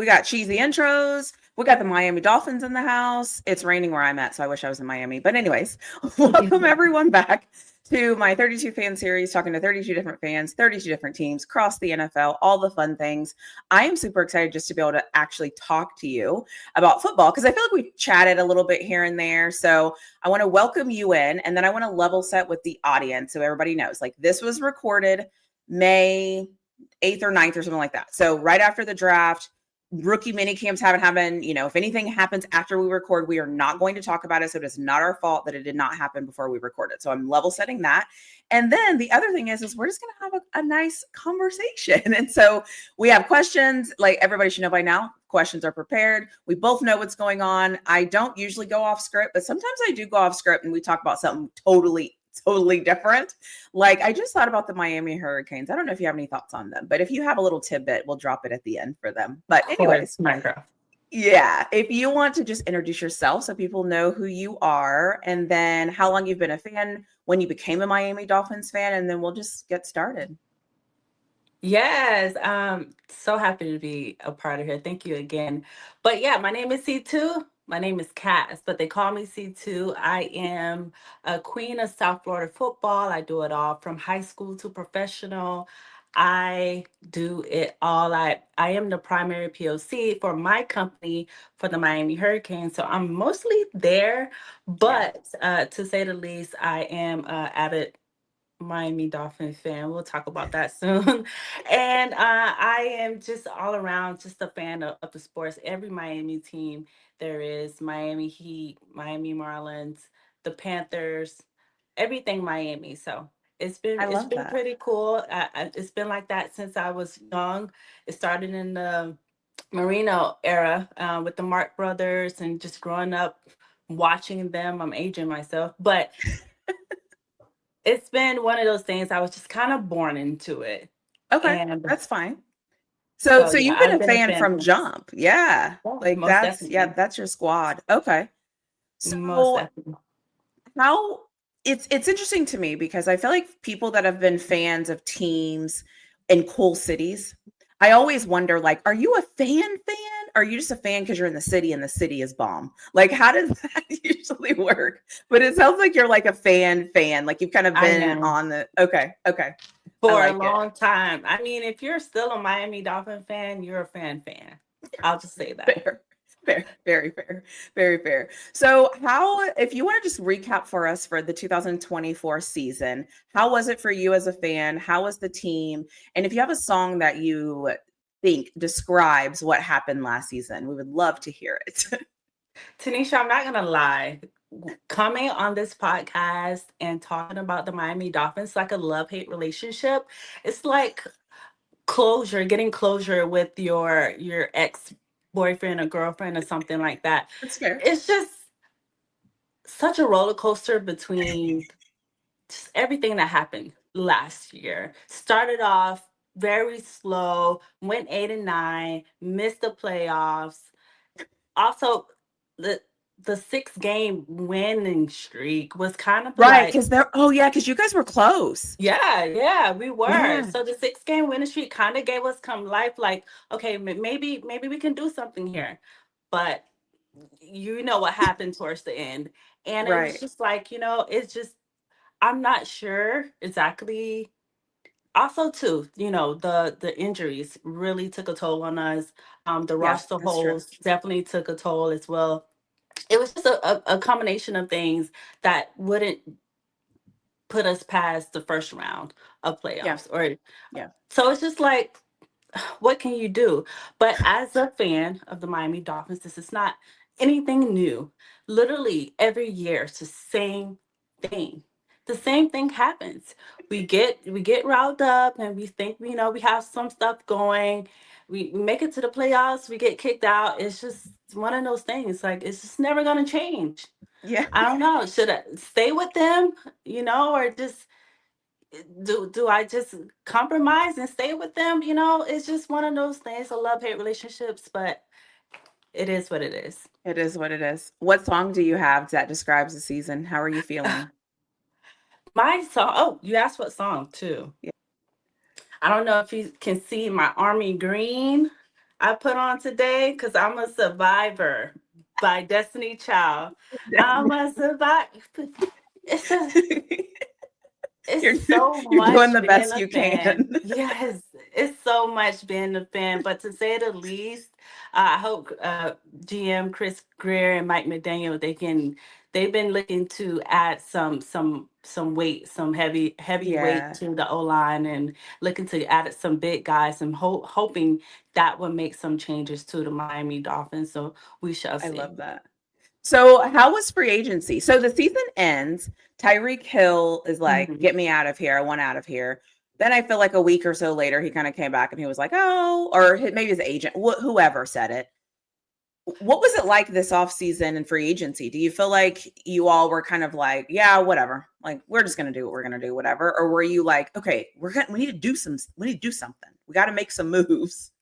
We got cheesy intros. We got the Miami Dolphins in the house. It's raining where I'm at, so I wish I was in Miami. But anyways, welcome everyone back to my 32 fan series, talking to 32 different fans, 32 different teams across the NFL, all the fun things. I am super excited just to be able to actually talk to you about football because I feel like we chatted a little bit here and there. So I want to welcome you in, and then I want to level set with the audience so everybody knows. Like, this was recorded May 8th or 9th or something like that. So right after the draft. Rookie mini camps haven't happened. If anything happens after we record, we are not going to talk about it. So it is not our fault that it did not happen before we recorded. So I'm level setting that. And then the other thing is we're just going to have a nice conversation. And so we have questions. Like, everybody should know by now, questions are prepared. We both know what's going on. I don't usually go off script, but sometimes I do go off script and we talk about something totally different. Like, I just thought about the Miami Hurricanes. I don't know if you have any thoughts on them, but if you have a little tidbit, we'll drop it at the end for them. But anyways, Minecraft. Yeah, if you want to just introduce yourself so people know who you are, and then how long you've been a fan, when you became a Miami Dolphins fan, and then we'll just get started. Yes, so happy to be a part of here. Thank you again. But yeah, my name is C2. My name is Cass, but they call me C2. I am a queen of South Florida football. I do it all from high school to professional. I do it all. I am the primary POC for my company for the Miami Hurricanes. So I'm mostly there, Yeah, but to say the least, I am avid Miami Dolphins fan. We'll talk about that soon. And I am just all around just a fan of the sports. Every Miami team there is, Miami Heat, Miami Marlins, the Panthers, everything Miami. So it's been I it's love been that. pretty cool. It's been like that since I was young. It started in the Marino era with the Mark brothers and just growing up watching them. I'm aging myself, but it's been one of those things. I was just kind of born into it. Okay, And that's fine. So so, so yeah, you've been I've a been a fan fan from since. jump. Yeah. Yeah, Like, most that's definitely. that's your squad. Okay. Most So definitely. how it's interesting to me because I feel like people that have been fans of teams in cool cities, I always wonder, like, are you a fan? Or are you just a fan because you're in the city and the city is bomb? Like, how does that usually work? But it sounds like you're like a fan. Like, you've kind of I been am on the okay. I for a like it. long time. I mean, if you're still a Miami Dolphin fan, you're a fan. I'll just say that. Fair. Fair, very fair, very fair. So, if you want to just recap for us for the 2024 season, how was it for you as a fan? How was the team? And if you have a song that you think describes what happened last season, we would love to hear it. Tanisha, I'm not gonna lie. Coming on this podcast and talking about the Miami Dolphins like a love-hate relationship, it's like getting closure with your ex boyfriend or girlfriend or something like that. That's fair. It's just such a roller coaster between just everything that happened last year. Started off very slow, went 8-9, missed the playoffs. Also, the the 6 game winning streak was kind of Right. like, Because because you guys were close. yeah, we were. Yeah. So the 6 game winning streak kind of gave us some life, like, okay, maybe we can do something here. But you know what happened towards the end. And it was Right. just like, it's just I'm not sure exactly. Also, too, the injuries really took a toll on us. The Yeah, roster that's true. holes definitely took a toll as well. It was just a combination of things that wouldn't put us past the first round of Yeah. playoffs. Or Yeah. so it's just like, what can you do? But as a fan of the Miami Dolphins, this is not anything new. Literally every year, it's the same thing. The same thing happens. We get riled up and we think we have some stuff going. We make it to the playoffs, we get kicked out. It's just one of those things. Like, it's just never gonna change. Yeah. I don't know. Should I stay with them, or just do I just compromise and stay with them? It's just one of those things, a love-hate relationships, but it is what it is. It is what it is. What song do you have that describes the season? How are you feeling? My song, oh, you asked what song too. Yeah. I don't know if you can see my army green. I put on today because I'm a survivor by Destiny Child. I'm a survivor. It's a It's you're so you're doing much the being best a you fan. can. Yes, it's so much being a fan. But to say the least, I hope GM Chris Greer and Mike McDaniel they've been looking to add some weight, some heavy weight Yeah, to the O line and looking to add some big guys and hoping that will make some changes to the Miami Dolphins. So we shall I see. love that. So, how was free agency? So the season ends. Tyreek Hill is like, Mhm. "Get me out of here! I want out of here." Then I feel like a week or so later, he kind of came back and he was like, "Oh," or maybe his agent, whoever said it. What was it like this off season and free agency? Do you feel like you all were kind of like, "Yeah, whatever. Like, we're just gonna do what we're gonna do, whatever," or were you like, "Okay, we need to do we need to do something. We got to make some moves."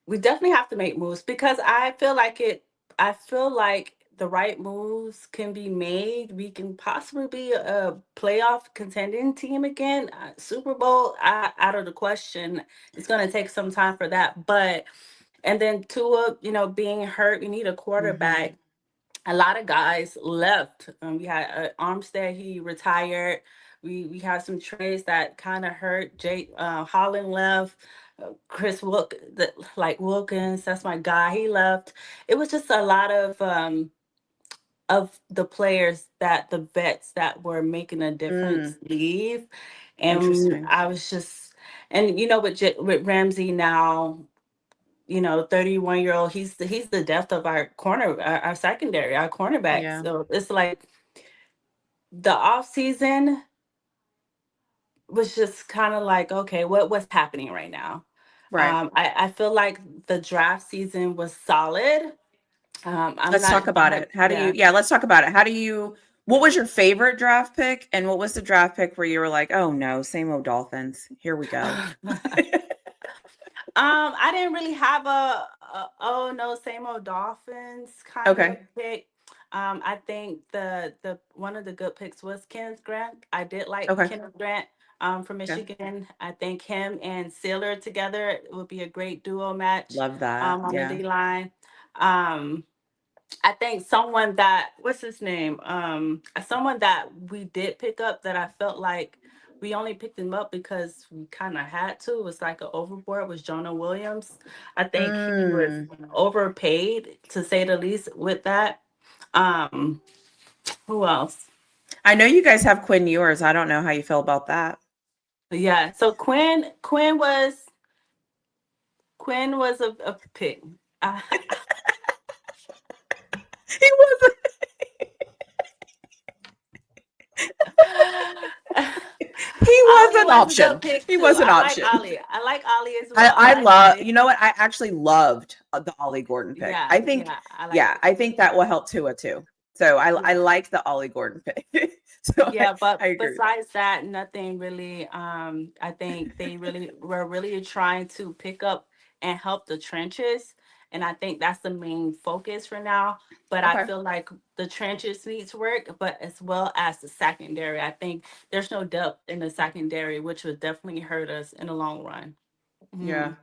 We definitely have to make moves because I feel like the right moves can be made. We can possibly be a playoff contending team again. Super Bowl out of the question. It's going to take some time for that. But and then Tua, being hurt, we need a Hmm. quarterback. A lot of guys left. We had Armstead, he retired. We had some trades that kind of hurt. Jake Holland left. Chris Wilkins, that's my guy. He left. It was just a lot of the players that the vets that were making a difference Mm, leave, and interesting. I was just and with Ramsey now, 31-year-old, he's the depth of our our secondary, our cornerbacks. Yeah. So it's like the off season was just kind of like, okay, what's happening right now? Right. I feel like the draft season was solid. I'm Let's not, talk about it. How do you yeah. Yeah, let's talk about it. What was your favorite draft pick and what was the draft pick where you were like, "Oh no, same old Dolphins. Here we go." I didn't really have a oh no, same old Dolphins kind of Okay. pick. I think the one of the good picks was Kenneth Grant. I did like Okay. Kenneth Grant from Okay. Michigan. I think him and Sailor together would be a great duo match Love that. on the Yeah. D line. Um, I think someone that what's his name? Someone that we did pick up that I felt like we only picked him up because we kind of had to. It was like an overboard was Jonah Williams. I think he was Mm. overpaid to say the least with that. Um, who else? I know you guys have Quinn Ewers. I don't know how you feel about that. Yeah, so Quinn was a pick. Uh, He was he was Ali an was a good option. pick He too. was an I like option. Ali. I like Ali as well. I I like love, Ali. I actually loved the Ollie Gordon pick. Yeah, yeah, I like Yeah, it. I think that will help Tua too. So I Yeah. like the Ollie Gordon pick. So Yeah, but I agree with that. besides that, nothing really. I think they really were really trying to pick up and help the trenches, and I think that's the main focus for now. But I Okay. feel like the trenches needs work, but as well as the secondary. I think there's no depth in the secondary, which would definitely hurt us in the long run. Yeah. Mhm.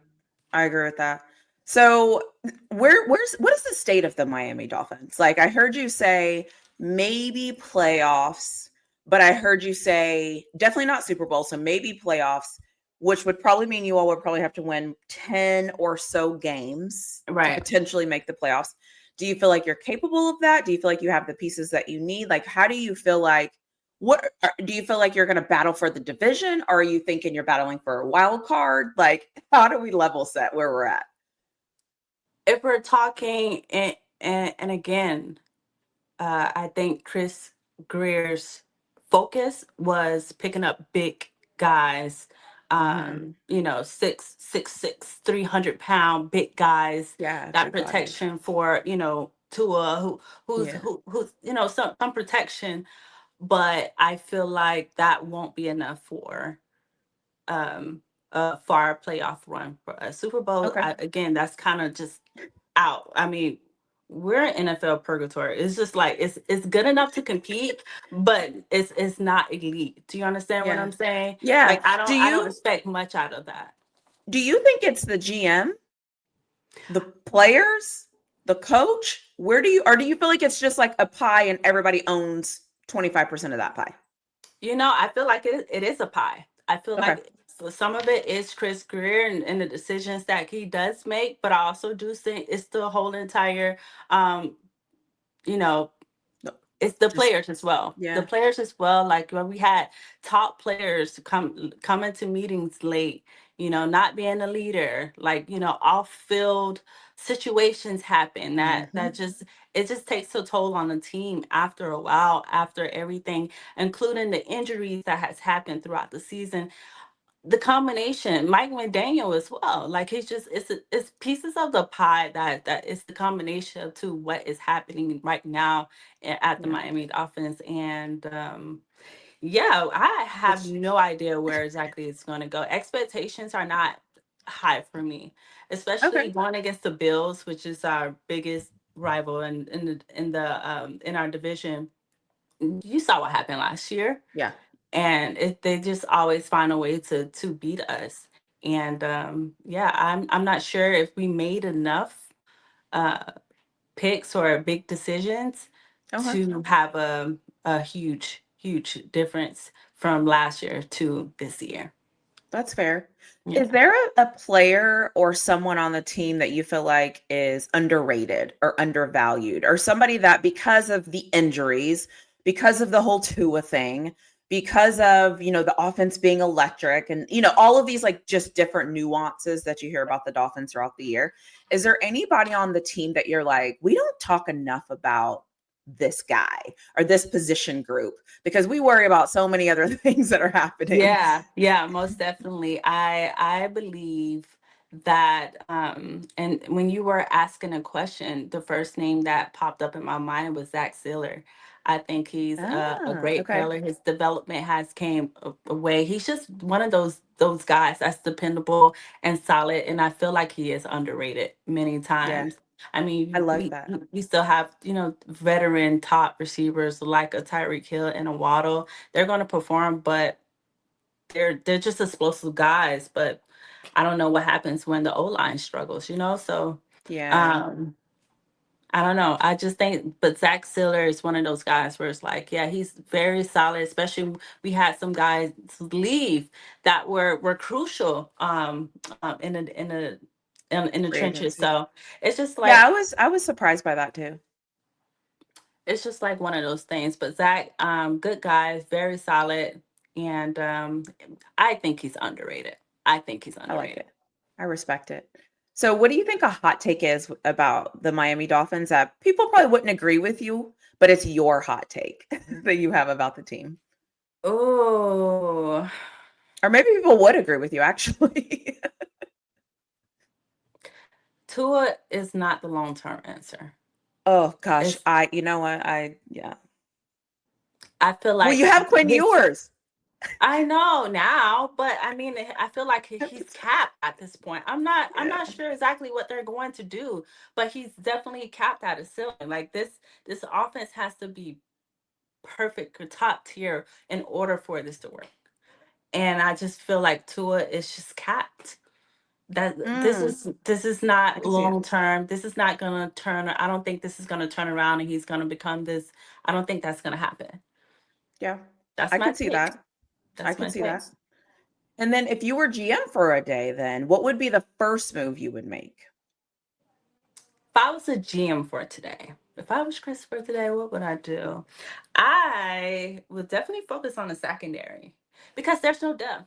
I agree with that. So, what is the state of the Miami Dolphins? Like, I heard you say maybe playoffs, but I heard you say definitely not Super Bowl, so maybe playoffs, which would probably mean you all would probably have to win 10 or so games to Right. potentially make the playoffs. Do you feel like you're capable of that? Do you feel like you have the pieces that you need? Like, how do you feel like do you feel like you're going to battle for the division? Or are you thinking you're battling for a wild card? Like, how do we level set where we're at? If we're talking, and again, I think Chris Greer's focus was picking up big guys, Hmm. 6'6", 300-pound big guys. Yeah, That big bodies. protection for Tua, Yeah. who's some protection, but I feel like that won't be enough for our playoff run for a Super Bowl. Okay. Again, that's kind of just out. I mean, we're in NFL purgatory. It's just like it's good enough to compete, but it's not elite. Do you understand what Yeah. I'm saying? Yeah. Like I don't expect much out of that. Do you think it's the GM? The players, the coach, where do you, or do you feel like it's just like a pie and everybody owns 25% of that pie? I feel like it is a pie. I feel Okay. like so some of it is Chris Greer and the decisions that he does make, but I also do think it's the whole entire, um, you know, No, it's the just, players as well. The yeah. players as well. Like when we had top players come into meetings late, not being a leader, like, off field situations happen that Hmm. just it just takes a toll on the team after a while, after everything, including the injuries that has happened throughout the season, the combination, Mike McDaniel as well. Like it's pieces of the pie that is the combination of to what is happening right now at the Yeah. Miami Dolphins. And yeah, I have Which, no idea where exactly it's going to go. Expectations are not high for me, okay. especially going against the Bills, which is our biggest rival in our division. You saw what happened last year, Yeah. and they just always find a way to beat us. And yeah, I'm not sure if we made enough uh picks or big decisions Okay. to have a huge difference from last year to this year. That's fair. Is Yeah. there a player or someone on the team that you feel like is underrated or undervalued, or somebody that because of the injuries, because of the whole Tua thing, because of, the offense being electric and, all of these like just different nuances that you hear about the Dolphins throughout the year, is there anybody on the team that you're like, we don't talk enough about this guy or this position group because we worry about so many other things that are happening? Yeah, yeah, most definitely. I believe that and when you were asking a question, the first name that popped up in my mind was Zach Sealer. I think he's a Ah, great okay. player. His development has came a way. He's just one of those guys that's dependable and solid, and I feel like he is underrated many Yeah, times. I I mean, like we that. we still have, veteran top receivers like a Tyreek Hill and a Waddle. They're going to perform, but they're just explosive guys, but I don't know what happens when the O line struggles, So Yeah. um I don't know. I just think, but Zach Siller is one of those guys where it's like, yeah, he's very solid. Especially we had some guys leave that were crucial in the Free trenches. agency. So it's just Yeah, like I was surprised by that too. it's just like one of those things. But Zach, good guy, very solid, and I think he's underrated. I think he's I like underrated. it. I respect it. So, what do you think a hot take is about the Miami Dolphins that people probably wouldn't agree with you, but it's your hot take that you have about the team? Oh, Or maybe people would agree with you actually. Tua is not the long term answer. Oh gosh, It's you know what? Yeah. I feel Well, you like have Quinn his Ewers. I know now, but I mean, I feel like he's It's- capped at this point. I'm Yeah. not sure exactly what they're going to do, but he's definitely capped at a ceiling. Like this offense has to be perfect or top tier in order for this to work. And I just feel like Tua is just capped. That Mm, this is I not can see it. long term. This is not gonna turn. I don't think this is gonna turn around and he's gonna become this. I don't think that's gonna happen. Yeah. That's I my can see take. that. I That's can my see take. that. And then if you were GM for a day, then what would be the first move you would make? If I was a GM for today, if I was Chris for today, what would I do? I would definitely focus on the secondary because there's no depth.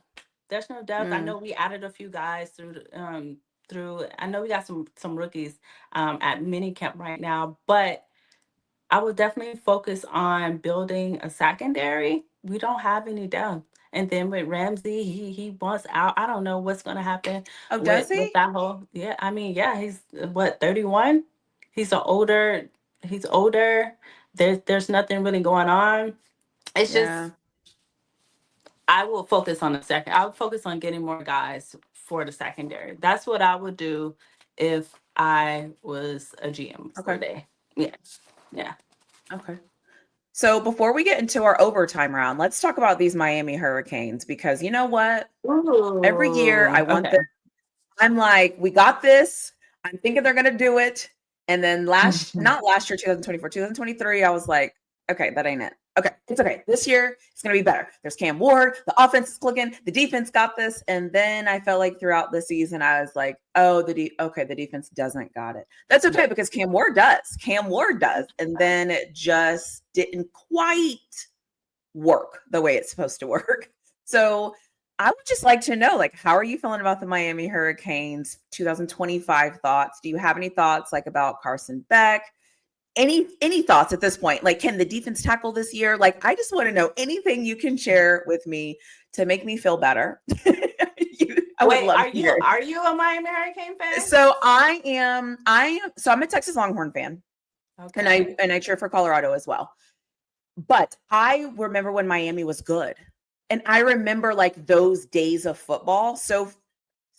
There's no depth. I Mm, know we added a few guys through. I know we got some rookies at mini camp right now, but I would definitely focus on building a secondary. We don't have any depth. And then with Ramsey, he wants out. I don't know what's gonna happen oh, does with he? that whole. Yeah, I mean, yeah, he's what 31. He's an older. He's older. There's nothing really going on. It's just Yeah. I will focus on the second. I would focus on getting more guys for the secondary. That's what I would do if I was a GM for a Okay. day. Yeah, yeah. Okay. So before we get into our overtime round, let's talk about these Miami Hurricanes because you know what? Every year Ooh, I want okay. this. I'm like, we got this. I'm thinking they're gonna do it. And then not last year, 2024, 2023, I was like, okay, that ain't it. Okay, it's okay. This year it's gonna be better. There's Cam Ward, the offense is clicking, the defense got this. And then I felt like throughout the season, I was like, oh, the defense doesn't got it. That's okay because Cam Ward does. Cam Ward does. And then it just didn't quite work the way it's supposed to work. So I would just like to know, like, how are you feeling about the Miami Hurricanes 2025 thoughts? Do you have any thoughts like about Carson Beck? Any thoughts at this point? Like, can the defense tackle this year? Like, I just want to know anything you can share with me to make me feel better. I would Wait, love to hear. are you a Miami Hurricane fan? So I'm a Texas Longhorn fan. And Okay. I cheer for Colorado as well. But I remember when Miami was good. And I remember like those days of football. So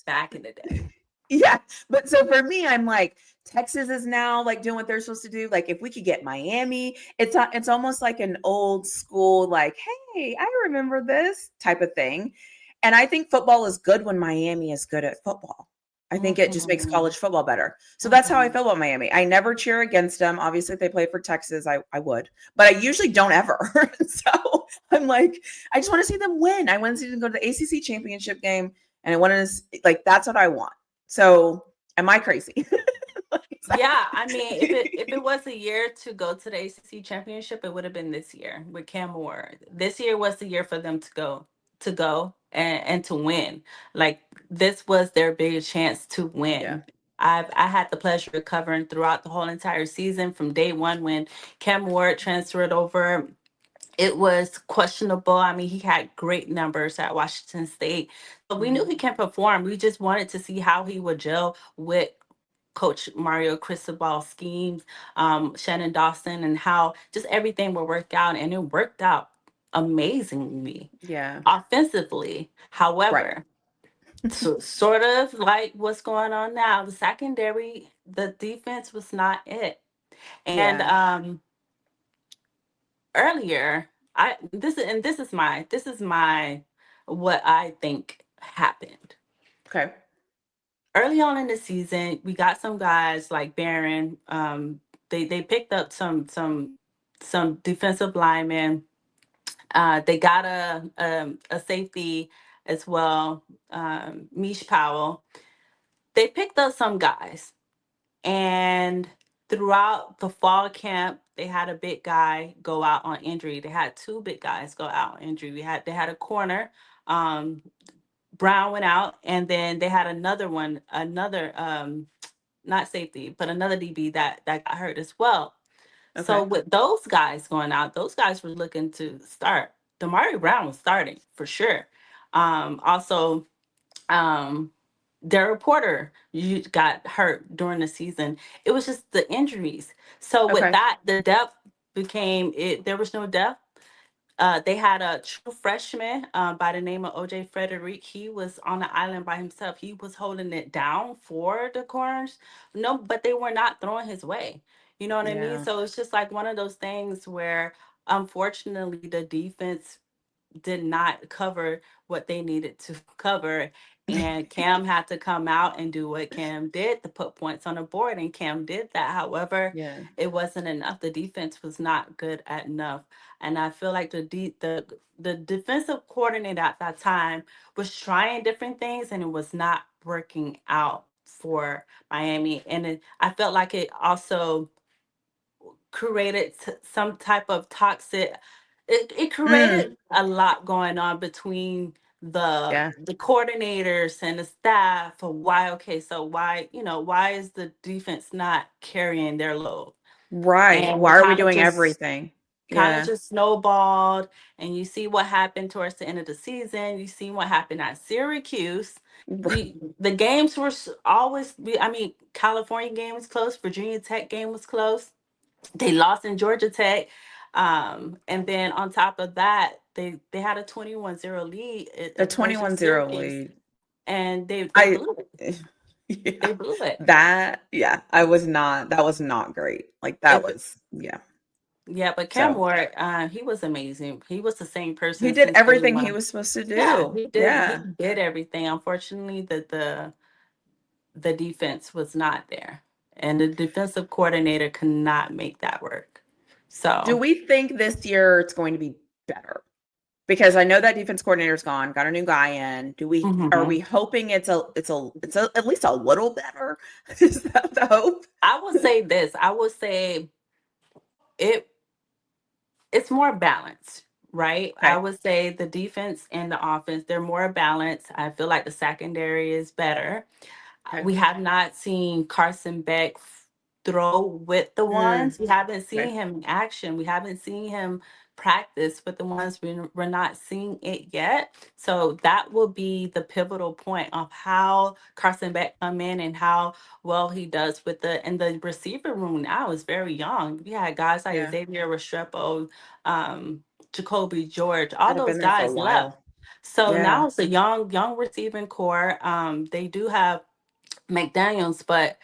Back in the day. yeah, but so for me, I'm like, Texas is now like doing what they're supposed to do. Like, if we could get Miami, it's almost like an old school, like, hey, I remember this type of thing. And I think football is good when Miami is good at football. I think it just makes Mhm. college football better. So that's how I Mhm. feel about Miami. I never cheer against them. Obviously, if they played for Texas, I would, but I usually don't ever. So I'm like, I just want to see them win. I want to see them go to the ACC championship game, and I want to like that's what I want. So am I crazy? Yeah, I mean, if Exactly. it was a year to go to the ACC championship, it would have been this year with Cam Ward. This year was the year for them to go and to win. Like this was their biggest chance to Yeah. win. I had the pleasure of covering throughout the whole entire season from day one when Cam Ward transferred over. It was questionable. I mean, he had great numbers at Washington State, but we knew Mhm. he can perform. We just wanted to see how he would gel with Coach Mario Cristobal's schemes, Shannon Dawson, and how just everything would work out. And it worked out amazingly Yeah. offensively. Right. However, sort of like what's going on now, the secondary, the defense was not it. And Yeah. earlier, I this is my what I think happened Okay. early on in the season. We got some guys like Barron. They picked up some defensive linemen. They got a safety as well, Mish Powell. They picked up some guys, and throughout the fall camp, they had a big guy go out on injury. They had two big guys go out on injury. They had a corner. Um, Brown went out, and then they had another one, another not safety, but another DB that got hurt as well. So Okay. with those guys going out, those guys were looking to start. Damari Brown was starting for sure. Also, um, Derek Porter you got hurt during the season. It was just the injuries. So with Okay. that, the depth became it. There was no depth. They had a true freshman by the name of OJ Frederick. He was on the island by himself. He was holding it down for the corners. No, but they were not throwing his way. You know what I mean? Yeah. So it's just like one of those things where, unfortunately, the defense did not cover what they needed to cover. And Cam had to come out and do what Cam did to put points on the board. And Cam did that. However, Yeah. it wasn't enough. The defense was not good at enough. And I feel like the defensive coordinator at that time was trying different things and it was not working out for Miami. And I felt like it also created some type of toxic it Mm. created a lot going on between Yeah. the coordinators and the staff of why okay so why why is the defense not carrying their load Right. and Why it are we doing everything? kind of Yeah. just snowballed and you see what happened towards the end of the season. You see what happened at Syracuse. The games were I mean, California game was close, Virginia Tech game was close, they lost in Georgia Tech. And then on top of that, they had a 21-0 lead The versus 21-0 Syracuse, lead. and they I blew it. yeah. They blew it. That was not great. Like that It was yeah. Yeah, but Cam So Ward, he was amazing. He was the same he person did since day everything he one. was supposed to Yeah, do. he did. He Yeah. did everything. Unfortunately, the defense was not there. And the defensive coordinator could not make that work. Do So, we think this year it's going to be better? Because I know that defense coordinator's gone, got a new guy in. Are we mhm. hoping it's at least a little better? Is that the hope? I will say this. I will say it it's more balanced, right? I Okay. would say the defense and the offense, they're more balanced. I feel like the secondary is better. Okay. We have not seen Carson Beck throw with the Mm, ones. We haven't seen okay. him in action. We haven't seen him practice with the ones. We're not seeing it yet. So that will be the pivotal point of how Carson Beck come in and how well he does with the receiver room now is very young. We had guys like Yeah. Xavier Restrepo, Jacoby George, all That have those been there for a guys left. while. So Yeah. now it's a young receiving core. They do have McDaniels, but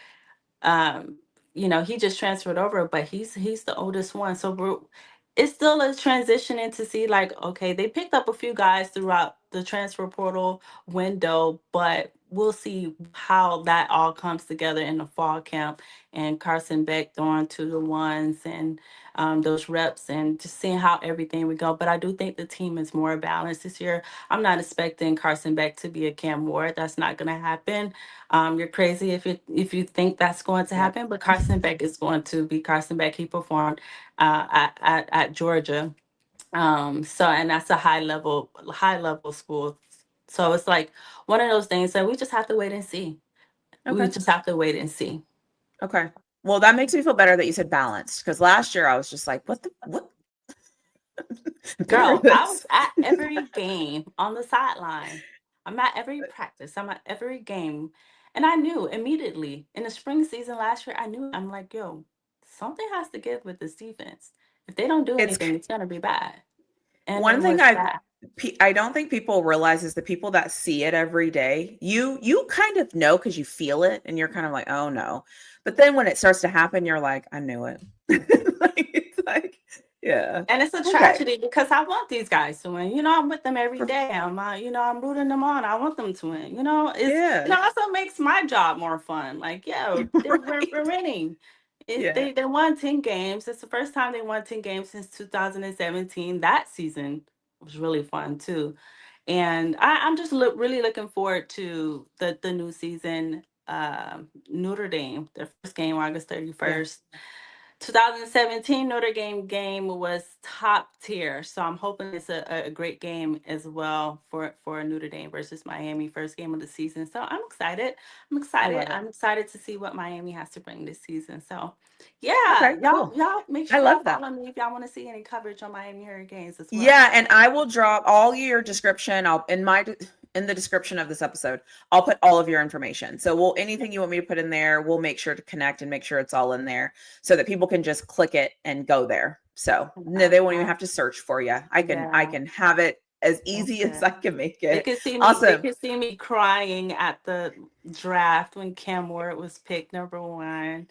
um, he just transferred over, but he's the oldest one. So it's still a transitioning to see like, okay, they picked up a few guys throughout the transfer portal window, but we'll see how that all comes together in the fall camp and Carson Beck throwing to the ones and those reps and just seeing how everything would go. But I do think the team is more balanced this year. I'm not expecting Carson Beck to be a Cam Ward. That's not going to happen. You're crazy if you think that's going to Yep. happen, but Carson Beck is going to be Carson Beck. He performed at Georgia, so and that's a high level school. So it's like one of those things that we just have to wait and see. We Okay. just have to wait and see. Okay. Well, that makes me feel better that you said balanced because last year I was just like, what better Girl, I was this? at every game on the sideline. I'm at every practice. I'm at every game. And I knew immediately in the spring season last year, I knew I'm like, yo, something has to give with this defense. If they don't do It's anything, it's gonna be bad. And one it thing was bad. I don't think people realize is the people that see it every day. You kind of know because you feel it, and you're kind of like, oh no. But then when it starts to happen, you're like, I knew it. Like it's like, yeah, And it's a okay, tragedy because I want these guys to win. I'm with them every day. I'm rooting them on. I want them to win. yeah, That's what makes my job more fun. Like, yeah, we're right, winning. yeah. They won 10 games. It's the first time they won 10 games since 2017. That season was really fun too. And I'm just really looking forward to the new season. Notre Dame, their first game, August Yeah. 31st. 2017 Notre Dame game was top tier, so I'm hoping it's a great game as well for Notre Dame versus Miami, first game of the season. So I'm excited. I'm I excited. love it. I'm excited to see what Miami has to bring this season. So, yeah, Okay, y'all cool. y'all make I sure y'all love that. follow me if y'all want to see any coverage on Miami Hurricanes as well. Yeah, and I will drop all your description. I'll in the description of this episode, I'll put all of your information. So we'll anything you want me to put in there, we'll make sure to connect and make sure it's all in there so that people can just click it and go there. So no, they won't even Uh, have to search for you. I yeah. can have it as That's easy as good. I can make They it. could see me. They Awesome. could see me crying at the draft when Cam Ward was picked number one.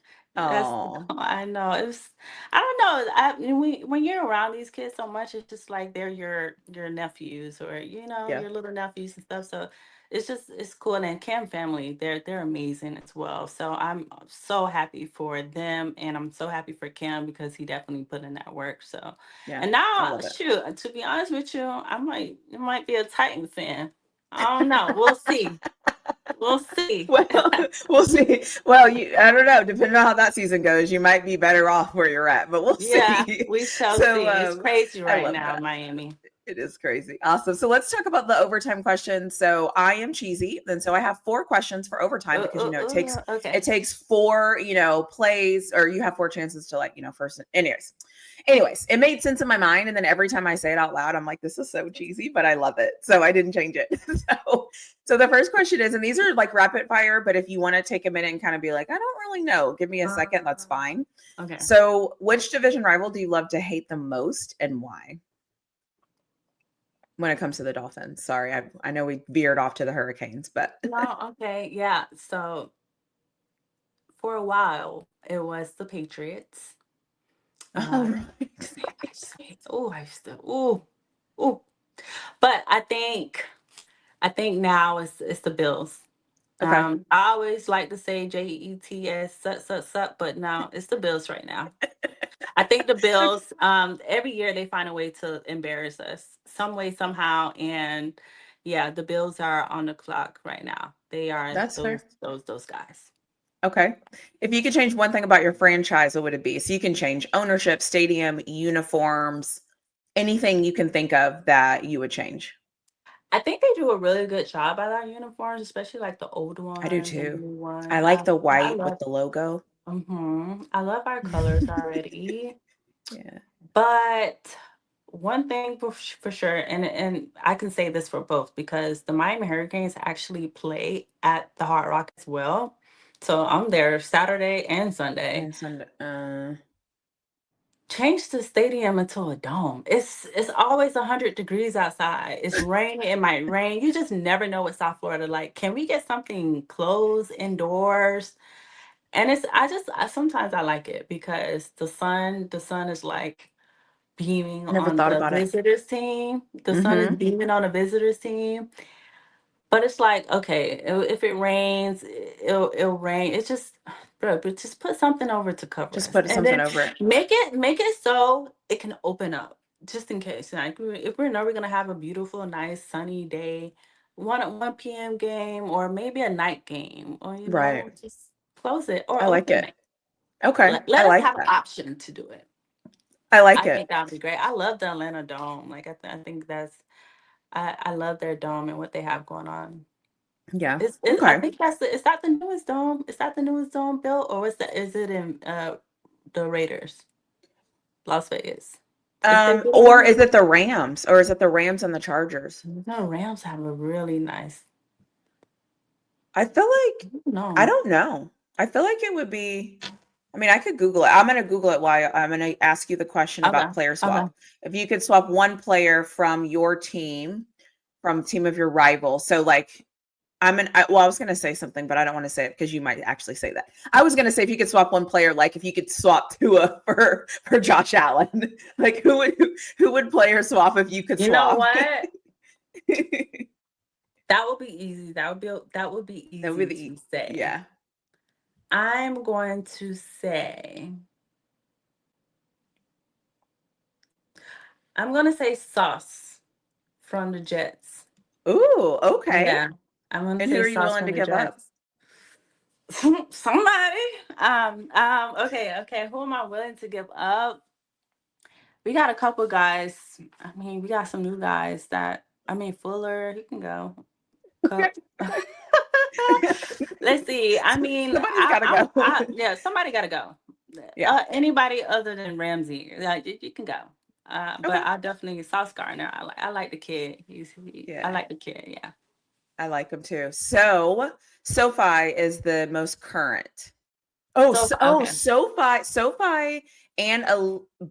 That's Oh, I know it was. I don't know. When you're around these kids so much, it's just like they're your nephews or yeah. your little nephews and stuff. So it's cool. And Cam family, they're amazing as well. So I'm so happy for them, and I'm so happy for Cam because he definitely put in that work. So Yeah. and I now, love it. shoot, to be honest with you, I might be a Titan fan. I don't know. We'll see. We'll see. Well, we'll see. Well, I don't know. Depending on how that season goes, you might be better off where you're at, but we'll Yeah, see. we shall So, see. It's crazy I right love now, that. Miami. It is crazy. Awesome. So let's talk about the overtime questions. So I am cheesy. And so I have 4 questions for overtime because Okay. it takes 4, plays or you have 4 chances to first. Anyways, it made sense in my mind. And then every time I say it out loud, I'm like, this is so cheesy, but I love it. So I didn't change it. So the first question is, and these are like rapid fire, but if you want to take a minute and kind of be like, I don't really know, give me a second, that's fine. Okay. So which division rival do you love to hate the most and why? When it comes to the Dolphins. Sorry, I know we veered off to the Hurricanes, but No, okay. Yeah. So for a while, it was the Patriots. all Uh, right. I used to, oh. But I think now it's the Bills. Okay. I always like to say Jets, suck, but no, it's the Bills right now. I think the Bills, every year they find a way to embarrass us some way, somehow. And yeah, the Bills are on the clock right now. They are That's fair. those guys. Okay. If you could change one thing about your franchise, what would it be? So you can change ownership, stadium, uniforms, anything you can think of that you would change. I think they do a really good job at our uniforms, especially like the old I do ones and the too. new I ones. like the I white with love the logo. I love our colors already. Yeah. But one thing for sure, and I can say this for both because the Miami Hurricanes actually play at the Hard Rock as well. So I'm there Saturday and Sunday. And Sunday. Change the stadium into a dome. It's always 100 degrees outside. It's raining. It might rain. You just never know what South Florida like. Can we get something closed indoors? And sometimes I like it because the sun is like beaming I never on thought the about it. visitors team. The sun is Mm-hmm. beaming on the visitors team. But it's like, okay, if it rains, it'll rain. It's just, bro, but just put something over to cover Just us, put and something then over it. make it so it can open up, just in case. Like if we know we're gonna have a beautiful, nice, sunny day, one p.m. game, or maybe a night game, or Right. just close it or I like open it. it. Okay. Let I us like have an that. option to do it. I like I it. think that would be great. I love the Atlanta Dome. Like I think I love their dome and what they have going on. Yeah. I Okay. think is that the newest dome? Is that the newest dome built, or is it in the Raiders, Las Vegas? Is they building Or one? is it the Rams? Or is it the Rams and the Chargers? No, Rams have a really nice. I feel like I No, don't know. I feel like it would be I mean, I could Google it. I'm gonna Google it while I'm gonna ask you the question okay, about player okay. swap. If you could swap one player from your team, from team of your rival. So like well, I was gonna say something, but I don't want to say it because you might actually say that. I was gonna say if you could swap one player, like if you could swap Tua for Josh Allen, like who would player swap if you could You know swap? what? That would be easy. That would be That would easy be to the say. yeah. I'm going to say. I'm gonna say Sauce from the Jets. Ooh, okay. Yeah, I'm gonna And who say are you Sauce willing from to the give up? Jets. Somebody. Okay. Who am I willing to give up? We got a couple guys. I mean, we got some new guys that. I mean, Fuller, he can go. Cup. Let's see. I mean, Somebody's got to go. yeah, somebody got to go. Yeah. Anybody other than Ramsey, you can go. But Okay. I definitely Sauce Gardner. I like the kid. I Yeah. like the kid. Yeah. I like them too. So SoFi is the most current. Oh, So okay. SoFi, and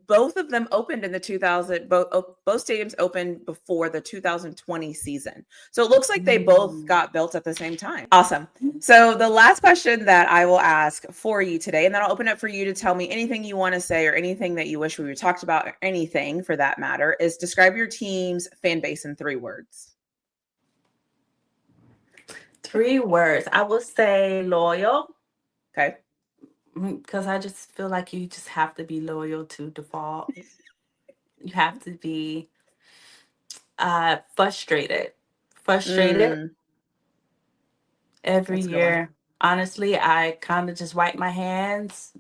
both of them opened in the 2000. Both stadiums opened before the 2020 season, so it looks like they both Mm. got built at the same time. Awesome. So the last question that I will ask for you today, and then I'll open it for you to tell me anything you want to say or anything that you wish we would talked about, or anything for that matter, is describe your team's fan base in 3 words. 3 words. I would say loyal, Okay. because I just feel like you just have to be loyal to default. You have to be frustrated. Frustrated Mm, every that's a good one. year. Honestly, I kind of just wipe my hands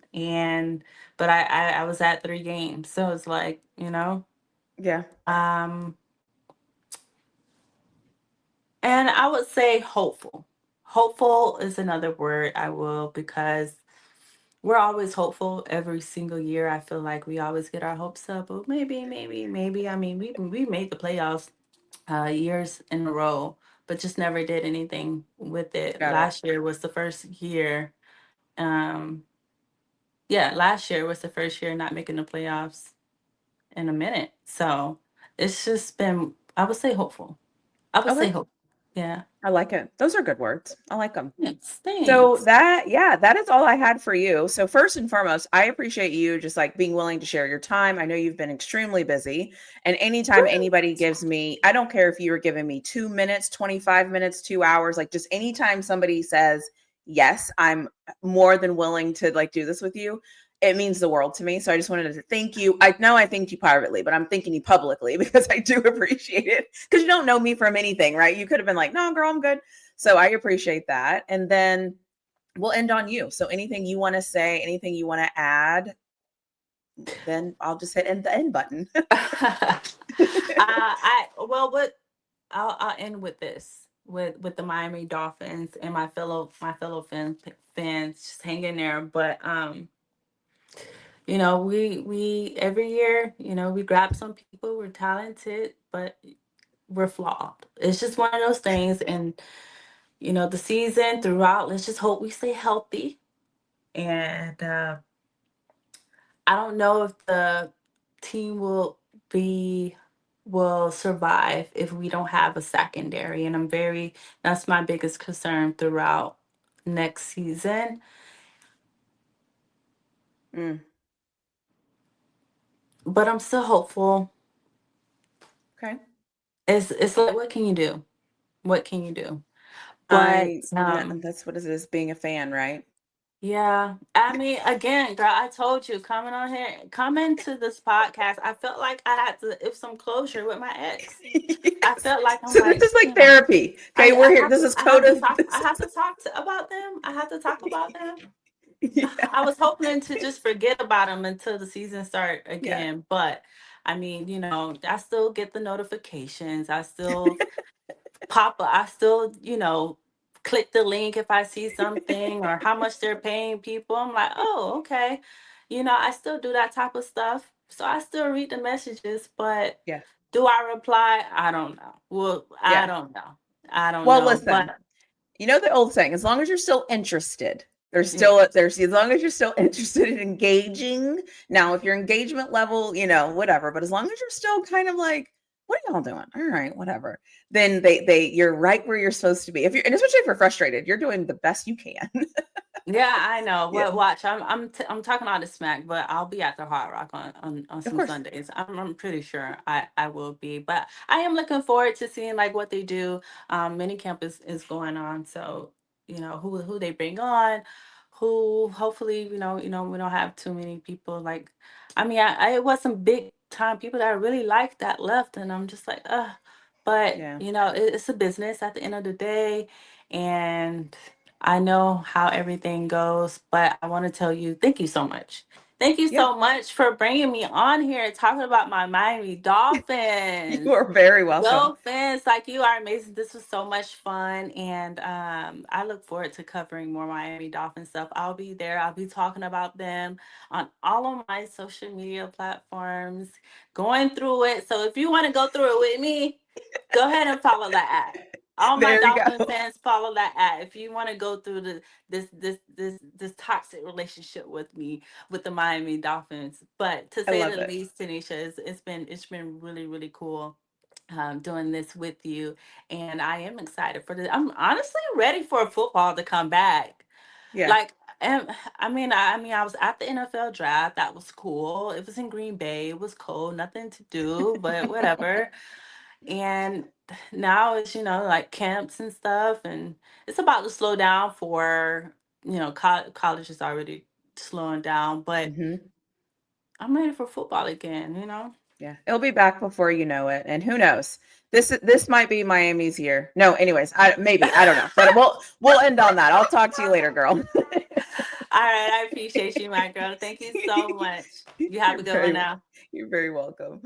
but I was at 3 games. So it's like, Yeah. um and I would say hopeful. Hopeful is another word I will, because we're always hopeful every single year. I feel like we always get our hopes up. But maybe. I mean, we made the playoffs years in a row, but just never did anything with it. Got it. Last year was the first year. Um, yeah, last year was the first year not making the playoffs in a minute. So it's just been. I would say hopeful. I would say Okay. hope. Yeah. I like it. Those are good words. I like them. Thanks. So Thanks. that is all I had for you. So first and foremost, I appreciate you just like being willing to share your time. I know you've been extremely busy, and anytime anybody gives me, I don't care if you were giving me 2 minutes, 25 minutes, 2 hours, like just anytime somebody says, "Yes, I'm more than willing to like do this with you." It means the world to me. So I just wanted to thank you. I know I thanked you privately, but I'm thanking you publicly because I do appreciate it. Because you don't know me from anything, right? You could have been like, "No, girl, I'm good." So I appreciate that. And then we'll end on you. So anything you want to say, anything you want to add, then I'll just hit the end button. I well, what I'll end with this with the Miami Dolphins and my fellow fans just hang in there. But we every year, we grab some people. We're talented, but we're flawed. It's just one of those things. And the season throughout, let's just hope we stay healthy. And I don't know if the team be will survive if we don't have a secondary. And that's my biggest concern throughout next season. Mm, But I'm still hopeful. okay. It's like, what can you do? What can you do? But That's what it is being a fan, right? yeah, I mean, again, girl, I told you, coming to this podcast, I felt like I had to, if some closure with my ex. I Yes. felt like I'm So this like, is like therapy. Okay, we're here. This is I have code to of talk. I this. have to talk about them. I have to talk about them. Yeah. I was hoping to just forget about them until the season start Yeah. again, but I mean, I still get the notifications. I still I still, click the link if I see something or how much they're paying people. I'm like, oh, okay. I still do that type of stuff. So I still read the messages, but Yeah. do I reply? I don't know. Well, I Yeah. don't know. I don't Well, know. listen, But you know the old saying, as long as you're still interested, yeah. as long as you're still interested in engaging. Now, if your engagement level, whatever, but as long as you're still kind of like, what are y'all doing? All right, whatever. Then you're right where you're supposed to be. If you're, and especially if you're frustrated, you're doing the best you can. Yeah, I know. Yeah, Well, watch. I'm talking all the smack, but I'll be at the Hard Rock on of some course. Sundays. I'm pretty sure I will be. But I am looking forward to seeing like what they do. Mini camp is going on, so who they bring on, who hopefully we don't have too many people like. I mean, it was some big time people that I really liked that left, and I'm just like, but Yeah. it's a business at the end of the day, and I know how everything goes, but I want to tell you, thank you so much. Thank you Yeah. so much for bringing me on here talking about my Miami You Dolphins. are very welcome. Dolphins, like, you are amazing. This was so much fun, and I look forward to covering more Miami Dolphins stuff. I'll be there. I'll be talking about them on all of my social media platforms, going through it. So if you want to go through it with me, go ahead and follow that ad. All my There you Dolphin go. fans, follow that ad. If you want to go through this toxic relationship with me with the Miami Dolphins, but to I say love the it. least, Tanisha, it's been really really cool doing this with you, and I am excited for this. I'm honestly ready for football to come back. Yeah. Like, and I mean, I was at the NFL draft. That was cool. It was in Green Bay. It was cold. Nothing to do, but whatever. And now it's, like camps and stuff, and it's about to slow down for, college is already slowing down, but Hmm. I'm ready for football again. Yeah, it'll be back before you know it, and who knows? This might be Miami's year. No, anyways, I don't know, but we'll end on that. I'll talk to you later, girl. All right, I appreciate you, my girl. Thank you so much. You have a You're good one very now. you're very welcome.